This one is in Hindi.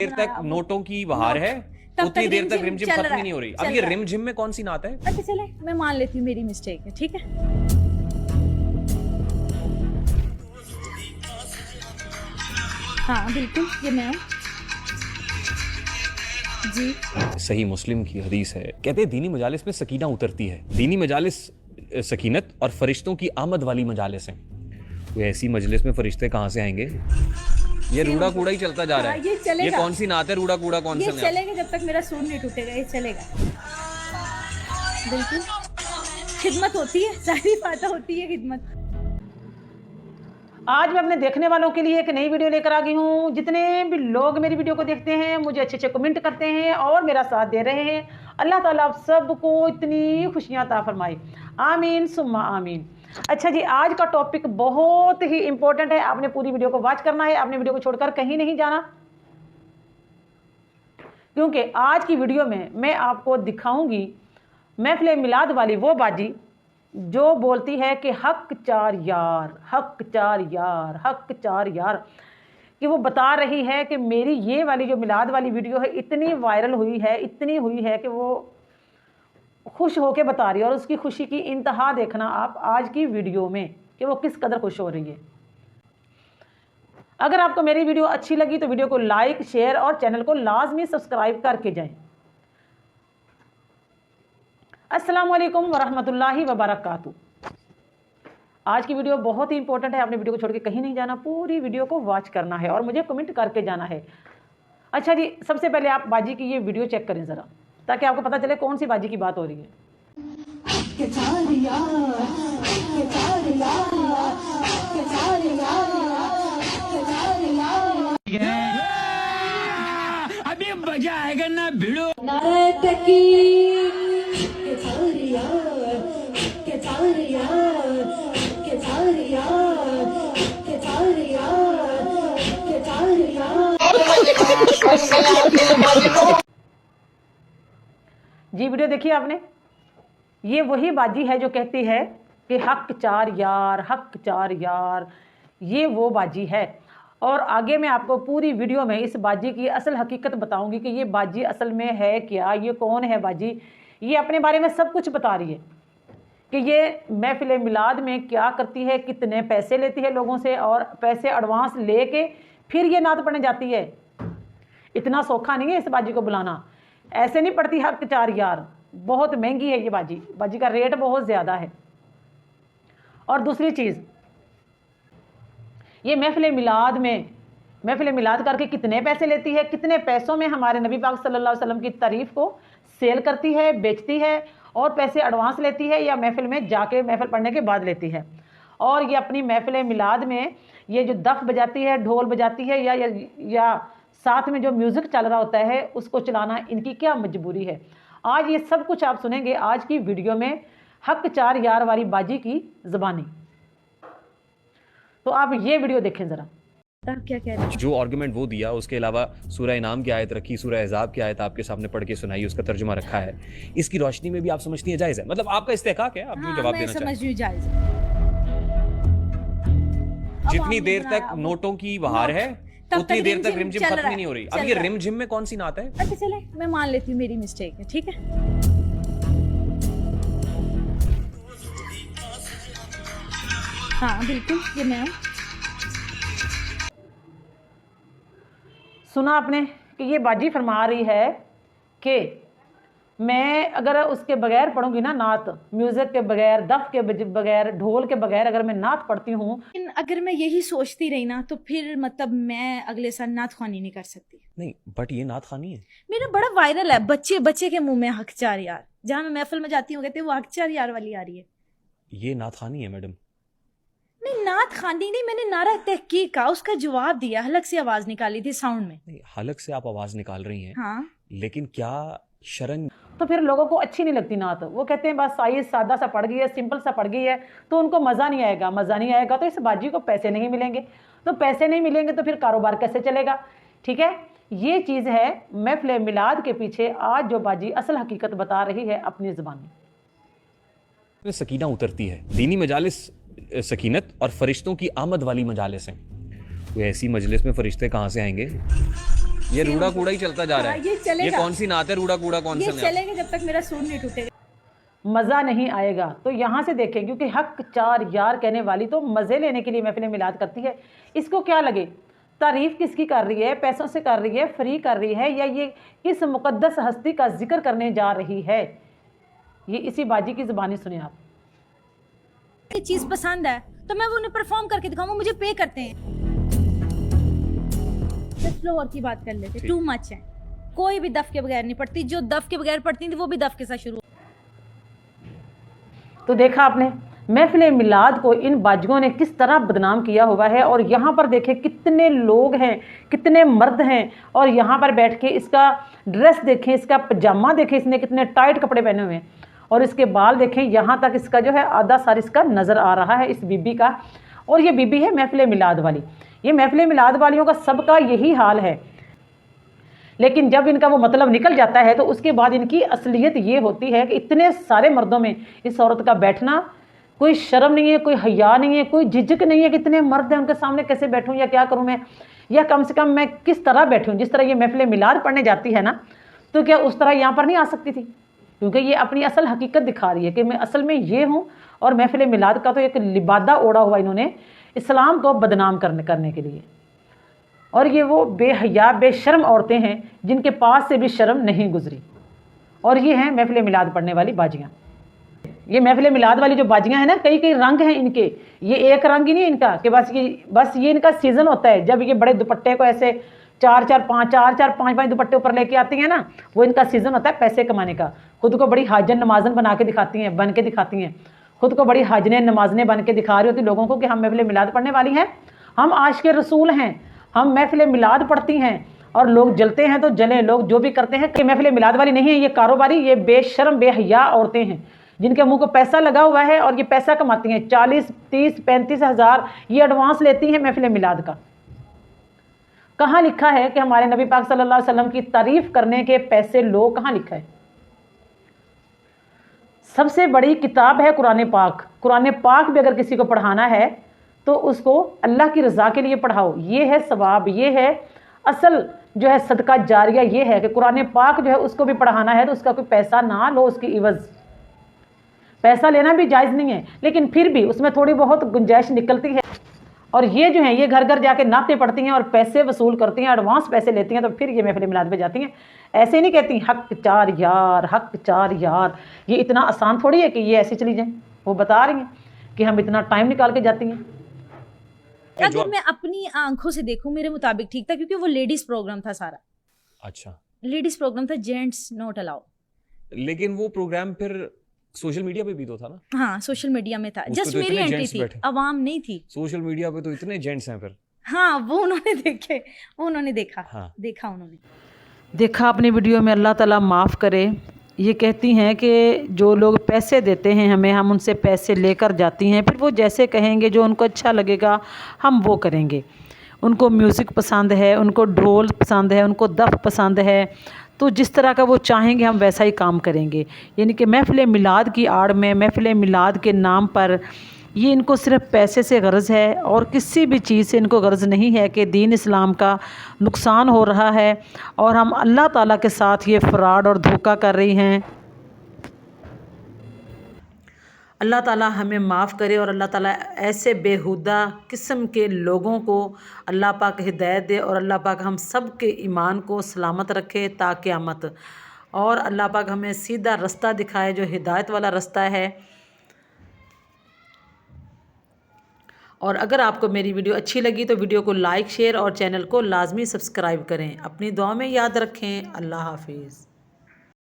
देर तक नोटों की बहार है उतनी देर तक रिमझिम खत्म ही नहीं हो रही। अब ये रिमझिम में कौन सी नात है? अच्छा चले, मैं मान लेती हूँ मेरी मिस्टेक है, ठीक है। हाँ बिल्कुल, ये मैं हूँ जी। सही मुस्लिम की हदीस है, कहते हैं दीनी मजालिस में सकीना उतरती है। दीनी मजालिस सकीनत और फरिश्तों की आमद वाली मजालिस हैं। कोई ऐसी मजलिस में फरिश्ते कहाँ से आएंगे? ये रूड़ा कूड़ा ही चलता जा रहा है। ये चलेगा। ये कौन सी नात है? रूड़ा कूड़ा कौन सा? ये चलेगा जब तक मेरा सूर नहीं टूटेगा, ये चलेगा बिल्कुल। खिदमत होती है, सारी बातें होती है खिदमत। आज मैं अपने देखने वालों के लिए एक नई वीडियो लेकर आ गई हूँ। जितने भी लोग मेरी वीडियो को देखते हैं, मुझे अच्छे अच्छे कमेंट करते हैं और मेरा साथ दे रहे हैं, अल्लाह ताला आप सबको इतनी खुशियाँ अता फरमाए, आमीन सुम्मा आमीन। अच्छा जी, आज का टॉपिक बहुत ही इंपॉर्टेंट है। आपने पूरी वीडियो को वॉच करना है, आपने वीडियो को छोड़कर कहीं नहीं जाना, क्योंकि आज की वीडियो में मैं आपको दिखाऊंगी महफिल मिलाद वाली वो बाजी जो बोलती है कि हक चार यार, हक चार यार, हक चार यार, कि वो बता रही है कि मेरी ये वाली जो मिलाद वाली वीडियो है इतनी वायरल हुई है, इतनी हुई है कि वो खुश होके बता रही है। और उसकी खुशी की इंतहा देखना आप आज की वीडियो में कि वो किस कदर खुश हो रही है। अगर आपको मेरी वीडियो अच्छी लगी तो वीडियो को लाइक, शेयर और चैनल को लाजमी सब्सक्राइब करके जाएं। अस्सलाम वालेकुम वरहमतुल्लाहि वबरकातुहू। आज की वीडियो बहुत ही इंपॉर्टेंट है, आपने वीडियो को छोड़ के कहीं नहीं जाना, पूरी वीडियो को वॉच करना है और मुझे कमेंट करके जाना है। अच्छा जी, सबसे पहले आप बाजी की ये वीडियो चेक करें ज़रा, ताकि आपको पता चले कौन सी बाजी की बात हो रही है। अभी मजा आएगा ना भिड़ो। जी वीडियो देखिए आपने, ये वही बाजी है जो कहती है कि हक चार यार, हक चार यार, ये वो बाजी है। और आगे मैं आपको पूरी वीडियो में इस बाजी की असल हकीकत बताऊंगी कि ये बाजी असल में है क्या, ये कौन है बाजी। ये अपने बारे में सब कुछ बता रही है कि ये महफिल मिलाद में क्या करती है, कितने पैसे लेती है लोगों से और पैसे एडवांस लेके फिर ये नात पढ़ने जाती है। इतना सौखा नहीं है इस बाजी को बुलाना, ऐसे नहीं पड़ती हक चार यार, बहुत महंगी है ये बाजी, बाजी का रेट बहुत ज़्यादा है। और दूसरी चीज़, ये महफिल मिलाद करके कितने पैसे लेती है, कितने पैसों में हमारे नबी पाक सल्लल्लाहु अलैहि वसल्लम की तारीफ़ को सेल करती है, बेचती है और पैसे एडवांस लेती है या महफिल में जाके महफिल पढ़ने के बाद लेती है। और ये अपनी महफिल मिलाद में ये जो दफ बजाती है, ढोल बजाती है या साथ में जो म्यूज़िक चल रहा होता है उसको चलाना इनकी क्या मजबूरी है। आज ये सब कुछ आप सुनेंगे आज की वीडियो में, हक चार यार वाली बाजी की ज़बानी। तो आप ये वीडियो देखें ज़रा। क्या कह रहे हैं? जो आर्गुमेंट वो दिया, उसके अलावा सूरह इनाम की आयत रखी, सूरह अहज़ाब की आयत आपके सामने पढ़ के सुनाई, उसका तर्जुमा रखा है। इसकी रोशनी में भी आप समझती हैं जायज़ है? मतलब आपका इस्तेहकाक है, आप जो जवाब देना चाहें। समझ रही हूँ, जायज़ है। जितनी देर तक नोटों की बहार है उतनी देर तक रिमझिम खत्म ही नहीं हो रही। अब ये रिमझिम में कौन सी नात है? अच्छा चले, मैं मान लेती हूँ मेरी मिस्टेक है, ठीक है। हाँ बिल्कुल, ये मैं हूँ। सुना आपने कि ये बाजी फरमा रही है कि मैं अगर उसके बगैर पढ़ूंगी ना नात, म्यूजिक के बगैर, दफ के बगैर, ढोल के बगैर अगर मैं नात पढ़ती हूँ, लेकिन अगर मैं यही सोचती रही ना तो फिर मतलब मैं अगले साल नात ख़्वानी नहीं कर सकती। नहीं, बट ये नात खानी है। मेरा बड़ा वायरल है, बच्चे के मुंह में हक चार यार, जहाँ मैं महफिल में जाती हूँ कहते हैं वो हक चार यार वाली आ रही है। ये नात खानी है मैडम। नहीं, नात खानी नहीं, मैंने नारा तहकीक का उसका जवाब दिया, हलक से आवाज निकाली थी साउंड में। नहीं, हलक से आप आवाज निकाल रही हैं, हाँ, लेकिन क्या शरन? तो फिर लोगों को अच्छी नहीं लगती नात। वो कहते हैं बस साइज सादा सा पड़ गई है, सिंपल सा पड़ गई है, तो उनको मज़ा नहीं आएगा। मज़ा नहीं आएगा तो इस बाजी को पैसे नहीं मिलेंगे, तो पैसे नहीं मिलेंगे तो फिर कारोबार कैसे चलेगा? ठीक है, ये चीज़ है महफिल मिलाद के पीछे आज जो बाजी असल हकीकत बता रही है अपनी ज़बान में। सकीना उतरती है। दीनी मजालिस सकीनत और फरिश्तों की आमद वाली मजालिस हैं। कोई ऐसी मजलिस में फरिश्ते कहाँ से आएंगे? ये रूड़ा कूड़ा ही चलता जा रहा है। ये चलेगा। ये कौन सी नात है, रूड़ा कूड़ा कौन ये सा नात? चलेगा जब तक मेरा सूर नहीं टूटेगा। मज़ा नहीं आएगा। तो यहाँ से देखें, क्योंकि हक चार यार कहने वाली तो मज़े लेने के लिए महफिल मिलाद करती है। इसको क्या लगे, तारीफ़ किसकी कर रही है, पैसों से कर रही है, फ्री कर रही है, या ये किस मुक़द्दस हस्ती का जिक्र करने जा रही है? ये इसी बाजी की ज़बानी सुने आप। ये चीज़ पसंद है तो मैं वो उन्हें परफॉर्म करके दिखाऊंगा, मुझे पे करते हैं। फ्लोर की बात कर लेते, टू मच है। कोई भी दफ के बगैर नहीं पढ़ती, जो दफ के बगैर पढ़ती थी वो भी दफ के साथ शुरू। तो देखा आपने महफिल मिलाद को इन बाजियों ने किस तरह बदनाम किया हुआ है। और यहाँ पर देखें कितने लोग हैं, कितने मर्द हैं, और यहाँ पर बैठ के इसका ड्रेस देखें, इसका पजामा देखें, इसने कितने टाइट कपड़े पहने हुए हैं, और इसके बाल देखें, यहाँ तक इसका जो है आधा सार इसका नज़र आ रहा है इस बीबी का। और ये बीबी है महफिल मिलाद वाली। ये महफिल मिलाद वालियों का सबका यही हाल है, लेकिन जब इनका वो मतलब निकल जाता है तो उसके बाद इनकी असलियत ये होती है कि इतने सारे मर्दों में इस औरत का बैठना, कोई शर्म नहीं है, कोई हया नहीं है, कोई झिझक नहीं है। कितने मर्द हैं, उनके सामने कैसे बैठूं, या क्या करूं मैं, या कम से कम मैं किस तरह बैठूं। जिस तरह ये महफिल मिलाद पढ़ने जाती है ना, तो क्या उस तरह यहाँ पर नहीं आ सकती थी? क्योंकि ये अपनी असल हकीकत दिखा रही है कि मैं असल में ये हूँ। और महफिल मिलाद का तो एक लिबादा ओढ़ा हुआ इन्होंने इस्लाम को बदनाम करने के लिए। और ये वो बेहया बेशर्म औरतें हैं जिनके पास से भी शर्म नहीं गुजरी। और ये हैं महफिल मिलाद पढ़ने वाली बाजियाँ। ये महफिल मिलाद वाली जो बाजियाँ हैं ना, कई कई रंग हैं इनके। ये एक रंग ही नहीं इनका कि बस ये इनका सीज़न होता है जब ये बड़े दुपट्टे को ऐसे चार चार पाँच दुपट्टे ऊपर लेके आती हैं ना, वो इनका सीज़न होता है पैसे कमाने का। खुद को बड़ी हाजन नमाजन बन के दिखाती हैं। खुद को बड़ी हाजने नमाजने बन के दिखा रही होती लोगों को कि हम महफिल मिलाद पढ़ने वाली हैं, हम आशिक़े रसूल हैं, हम महफिल मिलाद पढ़ती हैं। और लोग जलते हैं तो जलें, लोग जो भी करते हैं कि महफिल मिलाद वाली नहीं है, ये कारोबारी, ये बेशर्म बेहया औरतें हैं जिनके मुंह को पैसा लगा हुआ है और ये पैसा कमाती हैं। 40, 30, 35 हज़ार ये एडवांस लेती हैं महफिल मिलाद का। कहाँ लिखा है कि हमारे नबी पाक सल्लल्लाहु अलैहि वसल्लम की तारीफ करने के पैसे लो? कहाँ लिखा है? सबसे बड़ी किताब है कुरान पाक। कुरान पाक भी अगर किसी को पढ़ाना है तो उसको अल्लाह की रज़ा के लिए पढ़ाओ। ये है सवाब, ये है असल जो है सदका जारिया। ये है कि कुरान पाक जो है उसको भी पढ़ाना है तो उसका कोई पैसा ना लो, उसकी इवज़। पैसा लेना भी जायज़ नहीं है, लेकिन फिर भी उसमें थोड़ी बहुत गुंजाइश निकलती है। और ये जो है ये घर घर जाके नाते पढ़ती हैं और पैसे वसूल करती हैं, एडवांस पैसे लेती हैं, तो फिर ये महफिल मिलाद पे जाती हैं। ऐसे नहीं कहती हक चार यार, हक चार यार। ये इतना आसान थोड़ी है कि ये ऐसे चली जाएं। वो बता रही हैं कि हम इतना टाइम निकाल के जाती हैं। अगर मैं अपनी आंखों से देखूं, मेरे मुताबिक ठीक था, क्योंकि वो लेडीज प्रोग्राम था सारा। अच्छा, लेडीज प्रोग्राम था, जेंट्स नॉट अलाउ। लेकिन वो प्रोग्राम फिर सोशल मीडिया पे भी तो था ना? हाँ, सोशल मीडिया में था। उस पे जस्ट तो मेरी इतने एंट्री जेंट्स थी, बैठे। अवाम नहीं थी। सोशल मीडिया पे तो इतने जेंट्स हैं फिर। हाँ, वो उन्होंने देखे, वो उन्होंने देखा। हाँ। देखा उन्होंने। देखा अपनी वीडियो में, अल्लाह ताला माफ़ करे। ये कहती हैं कि जो लोग पैसे देते हैं हमें, हम उनसे पैसे लेकर जाती हैं, फिर वो जैसे कहेंगे, जो उनको अच्छा लगेगा हम वो करेंगे। उनको म्यूज़िक पसंद है, उनको ढोल पसंद है, उनको दफ पसंद है, तो जिस तरह का वो चाहेंगे हम वैसा ही काम करेंगे। यानी कि महफिल मिलाद की आड़ में, महफिल मिलाद के नाम पर ये इनको सिर्फ पैसे से गर्ज़ है और किसी भी चीज़ से इनको गर्ज़ नहीं है कि दीन इस्लाम का नुकसान हो रहा है और हम अल्लाह ताला के साथ ये फ़्रॉड और धोखा कर रही हैं। अल्लाह ताला हमें माफ़ करे और अल्लाह ताला ऐसे बेहुदा किस्म के लोगों को अल्लाह पाक हिदायत दे और अल्लाह पाक हम सब के ईमान को सलामत रखे ता क़यामत। और अल्लाह पाक हमें सीधा रास्ता दिखाए जो हिदायत वाला रास्ता है। और अगर आपको मेरी वीडियो अच्छी लगी तो वीडियो को लाइक, शेयर और चैनल को लाजमी सब्सक्राइब करें। अपनी दुआ में याद रखें। अल्लाह हाफिज़।